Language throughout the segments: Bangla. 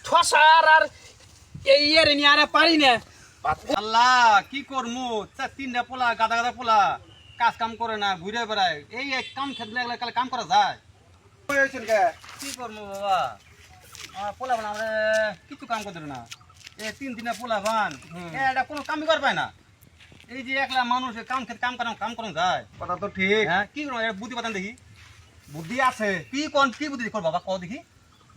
ঠসার আর এই এর নিয়ে আর পারি না। আল্লাহ কি করমু তিনটা পোলা গাদা গাদা পোলা কাজ কাম করে না ঘুরে বেড়ায় এই এক কাম খেতে লাগলে কালে কাম করা যায় কি করবো বাবা আমার পোলা বান আমরা কিছু কাম করতে না এই 3 দিনে পোলা বান এটা কোনো কামই কর পায় না এই যে একলা মানুষ কাম খেতে কাম করা যায় কথা তো ঠিক। হ্যাঁ কি করবো বুদ্ধি পাতান দেখি বুদ্ধি আছে, কি বুদ্ধি কর বাবা কও দেখি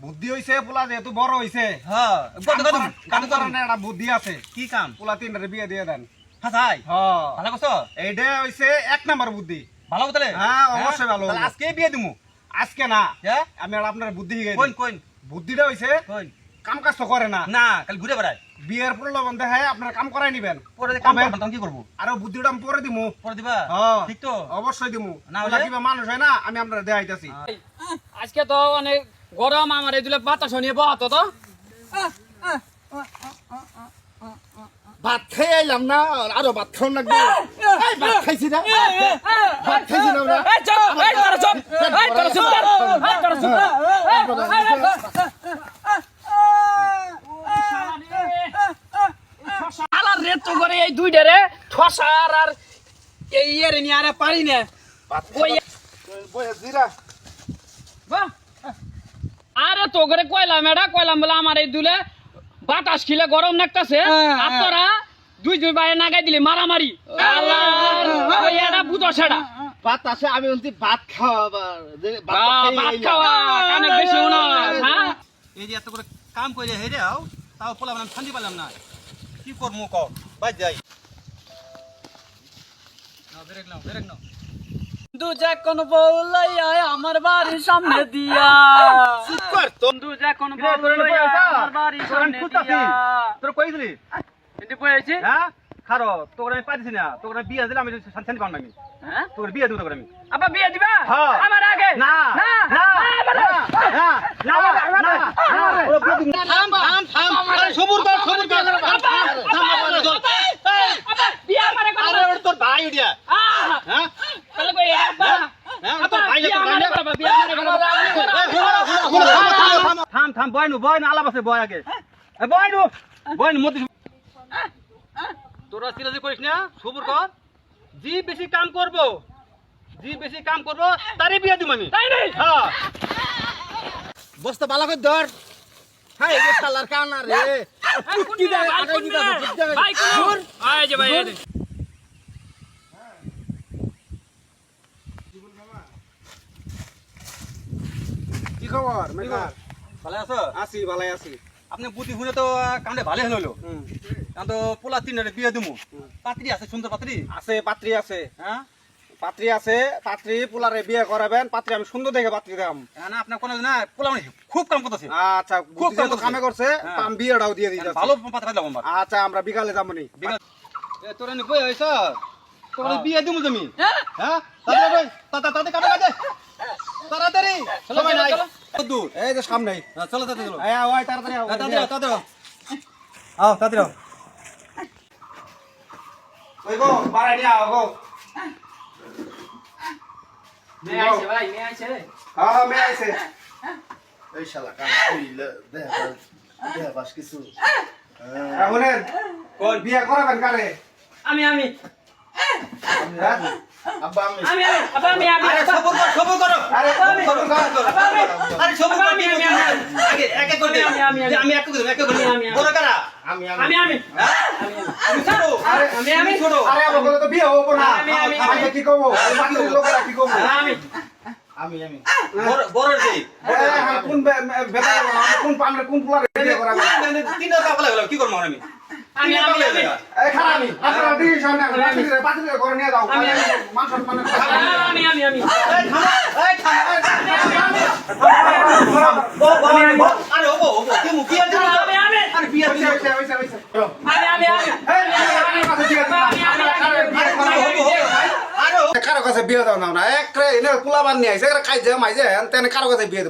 বুদ্ধি হইছে, পোলা যেহেতু বড় হইছে হ্যাঁ কাম করার একটা বুদ্ধি আছে। কি কাম পোলা 3টারে বিয়ে দিয়ে দেন। হ্যাঁ ভাই হ্যাঁ, ভালো করছো এইটা হইছে 1 নাম্বার বুদ্ধি। ভালো তাহলে হ্যাঁ, অবশ্যই ভালো। তাহলে আজকে বিয়ে দিমু আজকে না, হ্যাঁ আমি আর আপনার বুদ্ধি শিখাই কোন দিই। কোন বুদ্ধিটা হইছে কোন কাম কাজ তো করে না, না কাল ঘুরে বেড়ায় বিয়ের প্রলোভন দেখায় আপনার কাম করাই নিবেন। পরে কাম কবে? করব তখন কি করব আর বুদ্ধিটা আমি পরে দিমু। পরে দিবা হ্যাঁ, ঠিক তো অবশ্যই দিমু। না পোলা হলে? কিবা মানুষ হয় না, আমি আপনার দেখাইতাছি। আজকে তো অনেক গরম, আমার এই দুলে বাতাস নিয়ে বহাতো তো। ভাত খেয়ে এলাম না, আরো ভাত খাওয়ান লাগবে। এই ভাত খাইছি না, ভাত খাইছি না আমরা। এই চুপ, এই তোরা চুপ, এই তোরা চুপ কর, এই তোরা চুপ কর। শালার রে তো করে এই দুইটা রে ঠসার আর এই এর নিয়ে আর পারি না। ওই বয়ে জিরা বাহ! আরে তো করে কইলাম বলে আমার এই দুলে বাতাস খিলে গরম লাগতাছে, আর তোরা দুই ভাই নাগাই দিলি মারামারি। ওই এটা বুঝো সেটা ভাত আছে, আমি বলছি ভাত খাওয়াবার ভাত খাওয়া কানে বেশি না। হ্যাঁ এই যে এত করে কাম করে হেরেও তাও পোলা বান শান্তি পেলাম না কি করবো কও বাই যাই না ব্রেক নাও দু যখন বউলাই আমার বাড়ির সামনে দিয়া, দু যখন বউলাই আমার বাড়ির সামনে দিয়া। তোর কই দিলি এটি বলেছি হ্যাঁ খারো তোকে আমি পাইছি না তোকে বিয়ে দিলে আমি শান্তি পাম না আমি হ্যাঁ তোকে বিয়ে দেবো তোকে আমি আবার বিয়ে দিবা হ্যাঁ। আমার আগে? না না না আবার না সবুর কর বিয়া মানে কথা তোর ভাই উঠিয়া হ্যাঁ তাহলে কই আব্বা তোর ভাই বিয়া মানে থাম বয় না আলাপ আছে বয় আগে বয় মধ্যে তোরা সিরাজি করিস না সবুর কর জি বেশি কাম করবো তারই বিয়ে দিব আমি তাই নাই হ্যাঁ বস্তা বালা করে ধর। হ্যাঁ, এই শালার কানা রে। কি দে ভাই কোন আয় যে ভাই কি খবর মেকার? ভালো আছো আছি, ভালাই আছি। আপনি বুদ্ধি শুনে তো কামটা ভালো হলো কারণ তো পোলা 3টারে বিয়ে দিমু পাত্রী আছে সুন্দর পাত্রী আছে, পাত্রী আছে, হ্যাঁ পাত্রী আছে। পাত্রী পোলারে বিয়ে করাবেন, পাত্রী আমি সুন্দর দেখে পাত্রী দাম। না আপনার কোনো না পোলা মানে খুব কাম করতেছে আচ্ছা, খুব কাম কামে করছে, হ্যাঁ। আমি বিয়েটাও দিয়ে দিই। ভালো পাত্র পাইলাম আমার আচ্ছা, আমরা বিকালে যাবনি। তোর এনে বই হইছ তোর হ্যাঁ। বিয়ে দিমু তুমি হ্যাঁ তাড়াতাড়ি তাড়াতাড়ি কাটে তাড়াতাড়ি সময় নাই দূর এই যে সামনেই। চলো তাড়াতাড়ি চলো এই ওই তাড়াতাড়ি আও। তাড়াতাড়ি আও তাড়াতাড়ি ওই গো, বাড়াই নিয়ে আও গো। মে আইছে ভাই মে আইছে হ্যাঁ, হ্যাঁ, মেয়ে আইছে। এই শালা কানা কইলে দেহ বাস কিছু। শুনেন, কোন বিয়ে করাবেন কারে? আমি হ্যাঁ? আব্বা আমি আব্বা আমি আরে সবর করো আরে খবর কর। আরে সবর করো আমি আগে এক এক করে আমি এক করে বড় কারা আমি তুমি ছোট আরে আমি ছোট আরে আমার কথা তো বিয়ে হবো না। আমি আমি কি করবো? এই বাড়ির লোকেরা কি করবো? আমি বড় দেই কোন বেটা আমরা কোন পোলারে বিয়ে করাবেন? তিনটা পাগলা গেল কি করব আমি আমি এই খারাপ, আপনারা দিই সামনে পাত্রীর ঘরে নিয়ে যাও। মান সম্মান এই থামা আরে ওবো কি মুখি আছে আরে বিয়ে দিছে কারো কাছে বিয়ে দাও না, এক পোলাবান নিয়ে আইসে খাই যে মাইছে তেনে কারো কাছে বিয়ে দেবো।